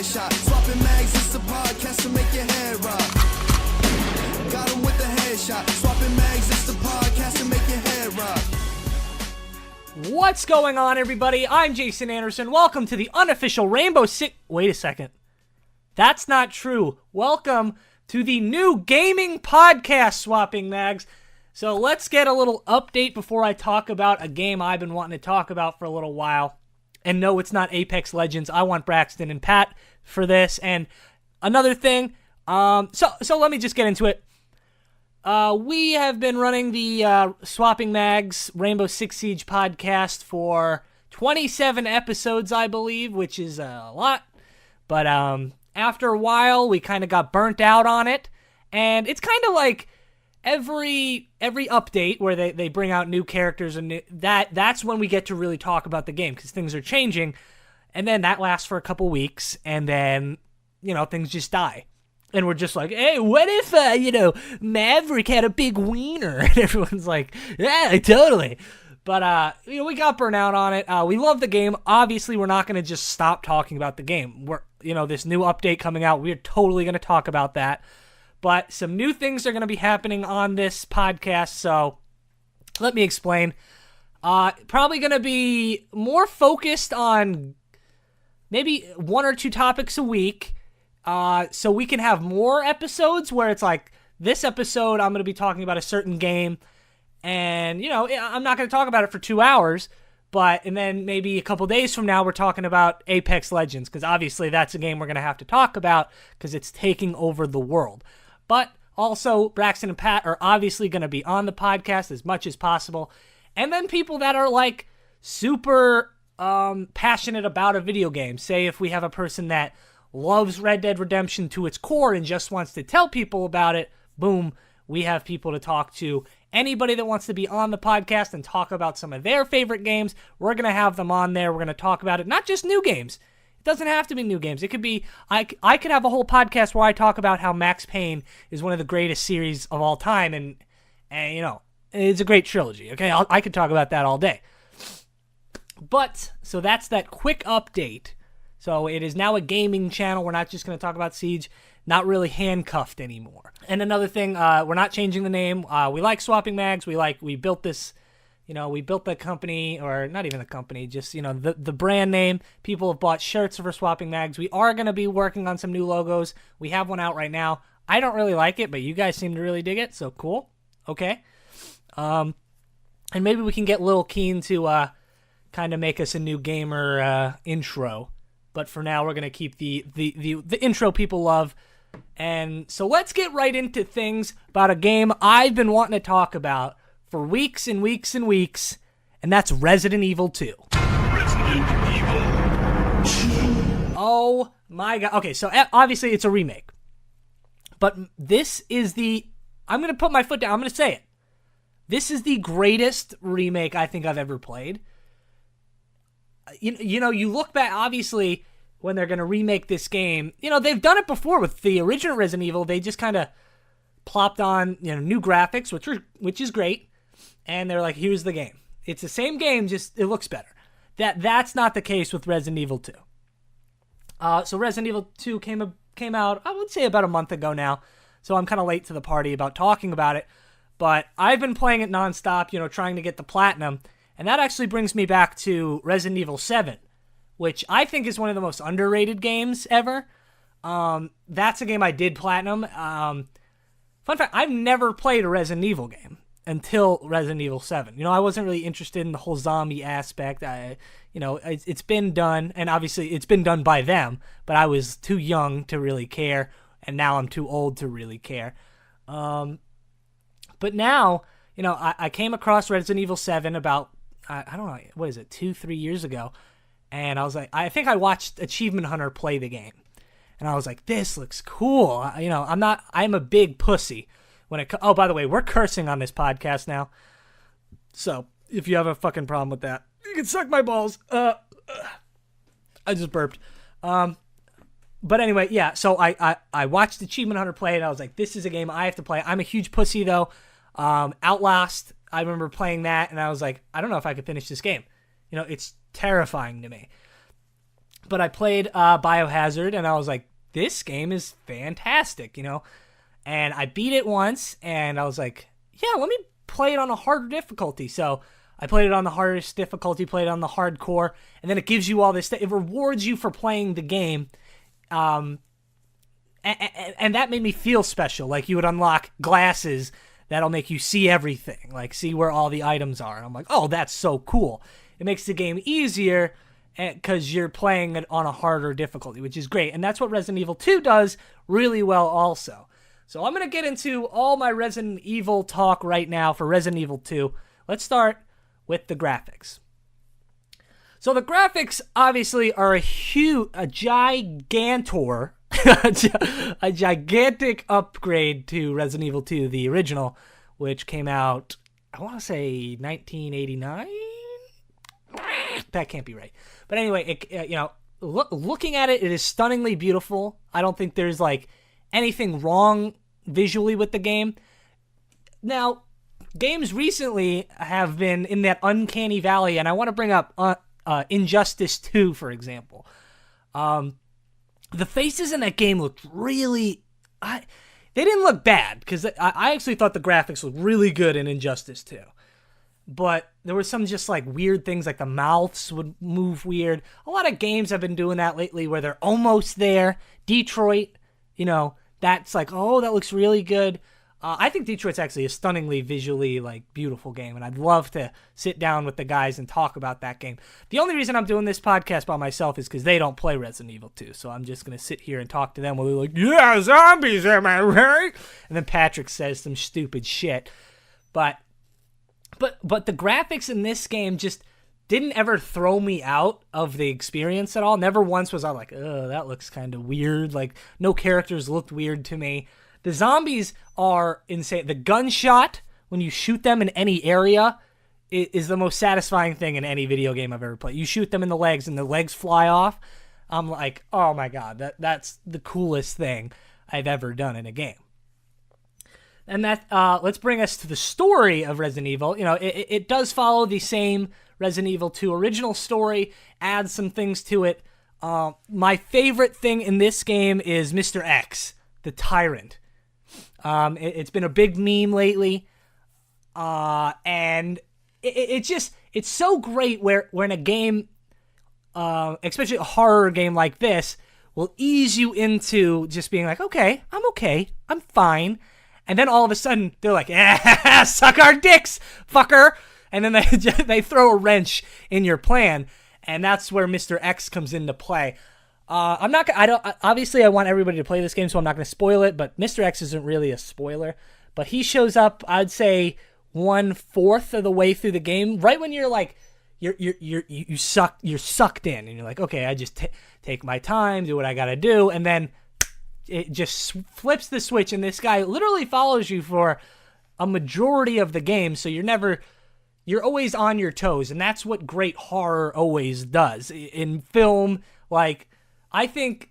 headshot. Swapping mags, it's a podcast to make your head rock. Got him with the headshot. Swapping mags, it's the podcast to make your head rock. What's going on, everybody? I'm Jason Anderson. Welcome to the unofficial Rainbow Six... Wait a second. That's not true. Welcome to the new gaming podcast, Swapping Mags. So let's get a little update before I talk about a game I've been wanting to talk about for a little while. And no, it's not Apex Legends. I want Braxton and Pat for this. And another thing, so let me just get into it. We have been running the Swapping Mags Rainbow Six Siege podcast for 27 episodes, I believe, which is a lot. But after a while, we kind of got burnt out on it. And it's kind of like every update where they bring out new characters and that's when we get to really talk about the game because things are changing. And then that lasts for a couple weeks, and then, things just die. And we're just like, hey, what if, Maverick had a big wiener? And everyone's like, yeah, totally. But, we got burnt out on it. We love the game. Obviously, we're not going to just stop talking about the game. This new update coming out, we're totally going to talk about that. But some new things are going to be happening on this podcast, so let me explain. Probably going to be more focused on maybe one or two topics a week. So we can have more episodes where it's like, this episode I'm going to be talking about a certain game, and, I'm not going to talk about it for 2 hours, and then maybe a couple days from now we're talking about Apex Legends, because obviously that's a game we're going to have to talk about because it's taking over the world. But also, Braxton and Pat are obviously going to be on the podcast as much as possible, and then people that are like super passionate about a video game. Say if we have a person that loves Red Dead Redemption to its core and just wants to tell people about it, boom, we have people to talk to. Anybody that wants to be on the podcast and talk about some of their favorite games, we're going to have them on there. We're going to talk about it, not just new games. It doesn't have to be new games. It could be, I could have a whole podcast where I talk about how Max Payne is one of the greatest series of all time, and it's a great trilogy, okay? I could talk about that all day. But, so that's that quick update. So it is now a gaming channel. We're not just going to talk about Siege. Not really handcuffed anymore. And another thing, we're not changing the name. We like Swapping Mags. We built this, we built the company, or not even the company, just, the brand name. People have bought shirts for Swapping Mags. We are going to be working on some new logos. We have one out right now. I don't really like it, but you guys seem to really dig it, so cool. Okay. And maybe we can get Lil Keen to kind of make us a new gamer intro. But for now, we're going to keep the intro people love. And so let's get right into things about a game I've been wanting to talk about for weeks and weeks and weeks, and that's Resident Evil 2. Resident Evil 2. Oh my god. Okay, so obviously it's a remake. But this is I'm going to put my foot down. I'm going to say it. This is the greatest remake I think I've ever played. You look back, obviously, when they're going to remake this game, they've done it before with the original Resident Evil. They just kind of plopped on, new graphics, which is great. And they're like, here's the game. It's the same game, just it looks better. That's not the case with Resident Evil 2. So Resident Evil 2 came out, I would say about a month ago now. So I'm kind of late to the party about talking about it. But I've been playing it nonstop, trying to get the platinum. And that actually brings me back to Resident Evil 7, which I think is one of the most underrated games ever. That's a game I did platinum. Fun fact, I've never played a Resident Evil game until Resident Evil 7. I wasn't really interested in the whole zombie aspect. It's been done, and obviously it's been done by them, but I was too young to really care, and now I'm too old to really care. But now, I came across Resident Evil 7 about, I don't know, what is it, 2-3 years ago, and I was like, I think I watched Achievement Hunter play the game, and I was like, this looks cool. I'm a big pussy when it oh, by the way, we're cursing on this podcast now, so if you have a fucking problem with that, you can suck my balls. I just burped. But anyway, yeah, so I watched Achievement Hunter play, and I was like, this is a game I have to play. I'm a huge pussy, though. Outlast, I remember playing that, and I was like, I don't know if I could finish this game. It's terrifying to me. But I played Biohazard, and I was like, this game is fantastic, you know? And I beat it once, and I was like, yeah, let me play it on a harder difficulty. So I played it on the hardest difficulty, played it on the hardcore, and then it gives you all this stuff. It rewards you for playing the game. And that made me feel special. Like, you would unlock glasses that'll make you see everything, like see where all the items are. And I'm like, oh, that's so cool. It makes the game easier because you're playing it on a harder difficulty, which is great. And that's what Resident Evil 2 does really well also. So I'm going to get into all my Resident Evil talk right now for Resident Evil 2. Let's start with the graphics. So the graphics obviously are a gigantor, a gigantic upgrade to Resident Evil 2, the original, which came out, I want to say 1989? That can't be right. But anyway, looking at it, it is stunningly beautiful. I don't think there's like anything wrong visually with the game. Now, games recently have been in that uncanny valley, and I want to bring up Injustice 2, for example. The faces in that game looked really... they didn't look bad, because I actually thought the graphics looked really good in Injustice 2. But there were some just like weird things, like the mouths would move weird. A lot of games have been doing that lately where they're almost there. Detroit, that's like, oh, that looks really good. I think Detroit's actually a stunningly visually like beautiful game, and I'd love to sit down with the guys and talk about that game. The only reason I'm doing this podcast by myself is because they don't play Resident Evil 2, so I'm just going to sit here and talk to them while they're like, yeah, zombies, am I right? And then Patrick says some stupid shit. But the graphics in this game just didn't ever throw me out of the experience at all. Never once was I like, oh, that looks kind of weird. Like, no characters looked weird to me. The zombies are insane. The gunshot, when you shoot them in any area, is the most satisfying thing in any video game I've ever played. You shoot them in the legs and the legs fly off. I'm like, oh my god, that's the coolest thing I've ever done in a game. And that let's bring us to the story of Resident Evil. It does follow the same Resident Evil 2 original story, adds some things to it. My favorite thing in this game is Mr. X, the Tyrant. It's been a big meme lately, and it's so great when a game, especially a horror game like this, will ease you into just being like, okay, I'm fine. And then all of a sudden, they're like, suck our dicks, fucker. And then they throw a wrench in your plan. And that's where Mr. X comes into play. Obviously I want everybody to play this game, so I'm not going to spoil it, but Mr. X isn't really a spoiler. But he shows up, I'd say, 1/4 of the way through the game, right when you're like, you're sucked in, and you're like, okay, I just take my time, do what I got to do, and then it just flips the switch, and this guy literally follows you for a majority of the game, so you're always on your toes, and that's what great horror always does. In film, like, I think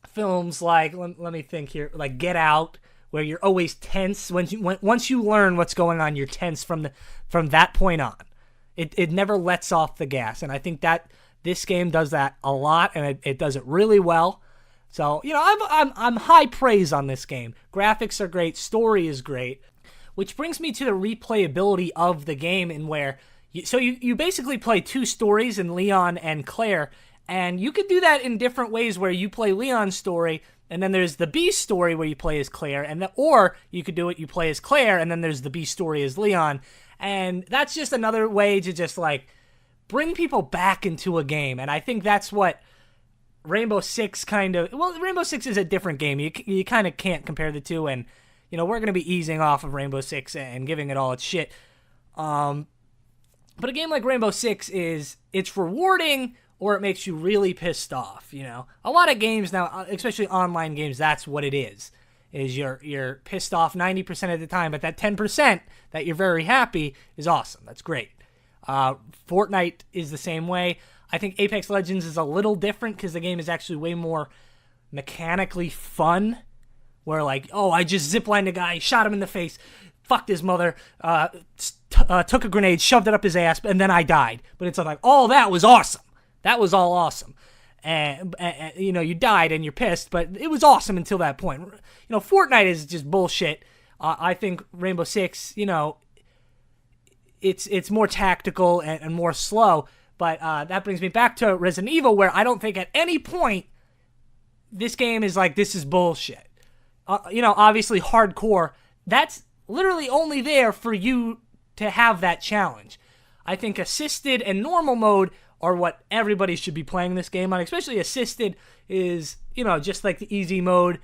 films like, let me think here, like Get Out, where you're always tense. Once you learn what's going on, you're tense from that point on. It never lets off the gas, and I think that this game does that a lot, and it does it really well. So, I'm high praise on this game. Graphics are great, story is great, which brings me to the replayability of the game, in where you basically play two stories in Leon and Claire, and you could do that in different ways, where you play Leon's story, and then there's the B story where you play as Claire, or you could do it, you play as Claire, and then there's the B story as Leon, and that's just another way to just like bring people back into a game, and I think that's what Rainbow Six Rainbow Six is a different game. You kind of can't compare the two, and we're going to be easing off of Rainbow Six and giving it all its shit. But a game like Rainbow Six it's rewarding, or it makes you really pissed off. A lot of games now, especially online games, that's what it is you're pissed off 90% of the time, but that 10% that you're very happy is awesome. That's great. Fortnite is the same way. I think Apex Legends is a little different because the game is actually way more mechanically fun, where like, oh, I just ziplined a guy, shot him in the face, fucked his mother, took a grenade, shoved it up his ass, and then I died. But it's like, oh, that was awesome. That was all awesome. And you know, you died and you're pissed, but it was awesome until that point. You know, Fortnite is just bullshit. I think Rainbow Six, you know, it's more tactical and more slow. But that brings me back to Resident Evil, where I don't think at any point this game is like, this is bullshit. You know, obviously hardcore, that's literally only there for you to have that challenge. I think assisted and normal mode are what everybody should be playing this game on, especially assisted is, you know, just like the easy mode.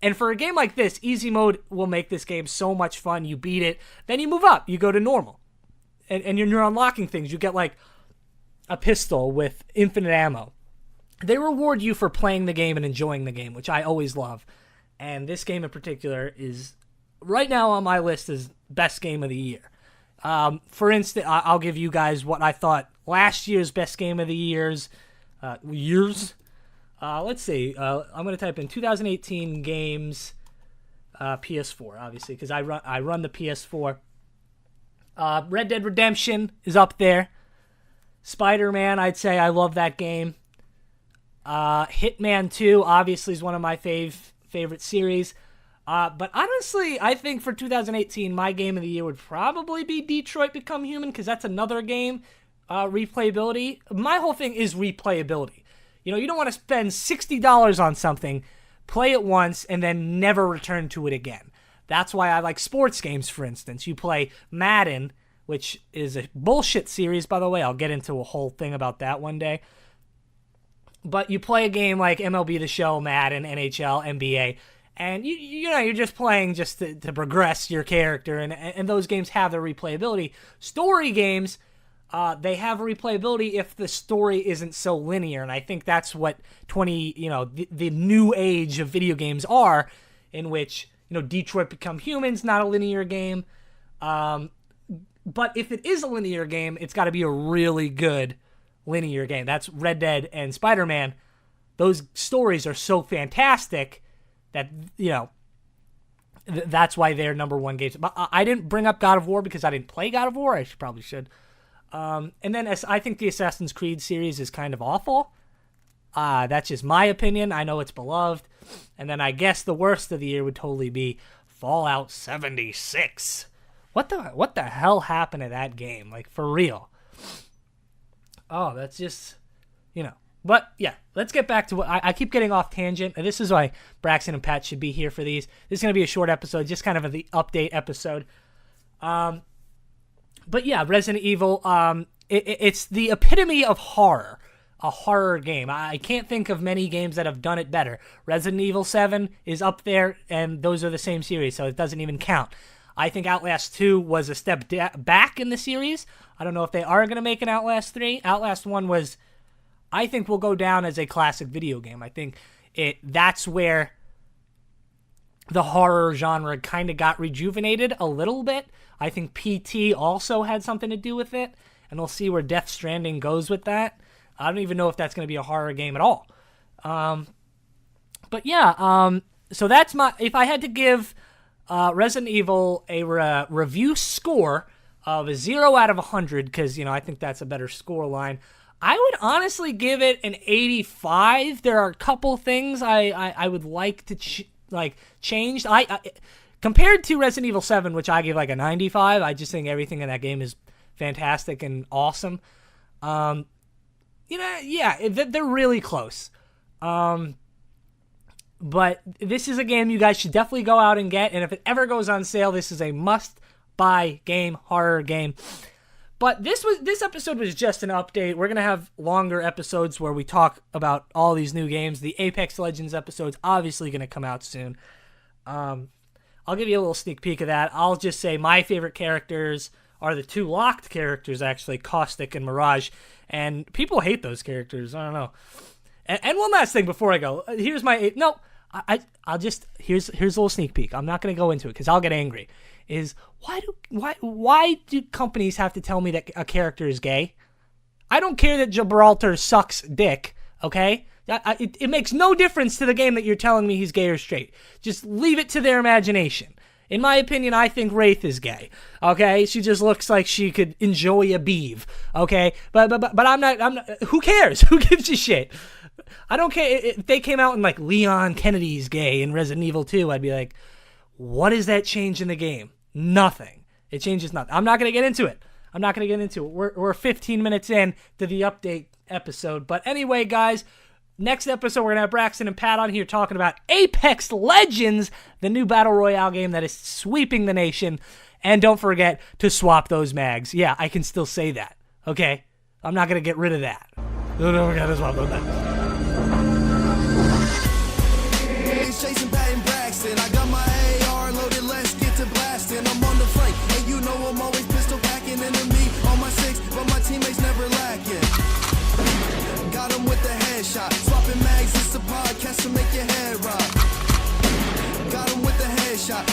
And for a game like this, easy mode will make this game so much fun. You beat it, then you move up, you go to normal. And you're unlocking things. You get like a pistol with infinite ammo. They reward you for playing the game and enjoying the game, which I always love. And this game in particular is right now on my list as best game of the year. For instance, I'll give you guys what I thought last year's best game of the years. Let's see. I'm going to type in 2018 games, PS4, obviously, because I run the PS4. Red Dead Redemption is up there. Spider-Man, I'd say I love that game. Hitman 2, obviously, is one of my favorite series. But honestly, I think for 2018, my game of the year would probably be Detroit Become Human, because that's another game. Replayability. My whole thing is replayability. You know, you don't want to spend $60 on something, play it once, and then never return to it again. That's why I like sports games, for instance. You play Madden, which is a bullshit series, by the way. I'll get into a whole thing about that one day. But you play a game like MLB The Show, Madden, NHL, NBA, and you know, you're just playing just to progress your character, and those games have their replayability. Story games, they have replayability if the story isn't so linear, and I think that's what the new age of video games are, in which, you know, Detroit Become Human's not a linear game, but if it is a linear game, it's got to be a really good linear game. That's Red Dead and Spider-Man. Those stories are so fantastic that, you know, that's why they're number one games. But I didn't bring up God of War because I didn't play God of War. I probably should. And then I think the Assassin's Creed series is kind of awful. That's just my opinion. I know it's beloved. And then I guess the worst of the year would totally be Fallout 76. What the hell happened to that game? Like, for real. Oh, that's just, you know. But, yeah, let's get back to what I keep getting off tangent. And this is why Braxton and Pat should be here for these. This is going to be a short episode, just kind of the update episode. But, yeah, Resident Evil, it's the epitome of horror. A horror game. I can't think of many games that have done it better. Resident Evil 7 is up there, and those are the same series, so it doesn't even count. I think Outlast 2 was a step back in the series. I don't know if they are going to make an Outlast 3. Outlast 1 was, I think, will go down as a classic video game. I think that's where the horror genre kind of got rejuvenated a little bit. I think PT also had something to do with it, and we'll see where Death Stranding goes with that. I don't even know if that's going to be a horror game at all. But yeah, so that's if I had to give Resident Evil a review score of a 0 out of 100, because, you know, I think that's a better score line, I would honestly give it an 85. There are a couple things I would like to change. Compared to Resident Evil 7, which I give like a 95, I just think everything in that game is fantastic and awesome. You know, yeah, they're really close. But this is a game you guys should definitely go out and get, and if it ever goes on sale, this is a must-buy game, horror game. But this episode was just an update. We're going to have longer episodes where we talk about all these new games. The Apex Legends episode's obviously going to come out soon. I'll give you a little sneak peek of that. I'll just say my favorite characters are the two locked characters, actually, Caustic and Mirage. And people hate those characters. I don't know. And one last thing before I go. Here's my... No, I'll just... Here's a little sneak peek. I'm not going to go into it because I'll get angry. Is why do companies have to tell me that a character is gay? I don't care that Gibraltar sucks dick, okay? It makes no difference to the game that you're telling me he's gay or straight. Just leave it to their imagination. In my opinion, I think Wraith is gay. Okay, she just looks like she could enjoy a beeve. Okay, but I'm not. Who cares? Who gives a shit? I don't care if they came out and like Leon Kennedy's gay in Resident Evil 2. I'd be like, what does that change in the game? Nothing. It changes nothing. I'm not gonna get into it. We're 15 minutes in to the update episode. But anyway, guys. Next episode, we're going to have Braxton and Pat on here talking about Apex Legends, the new Battle Royale game that is sweeping the nation. And don't forget to swap those mags. Yeah, I can still say that, okay? I'm not going to get rid of that. Don't forget to swap those mags. It's chasing Pat and Braxton. I got my AR loaded, let's get to blasting. I'm on the flank, and you know I'm always pistol packing. Enemy on my 6, but my teammates never lacking. Got him with the headshot. Swapping mags, it's a podcast to make your head rock. Got him with the headshot.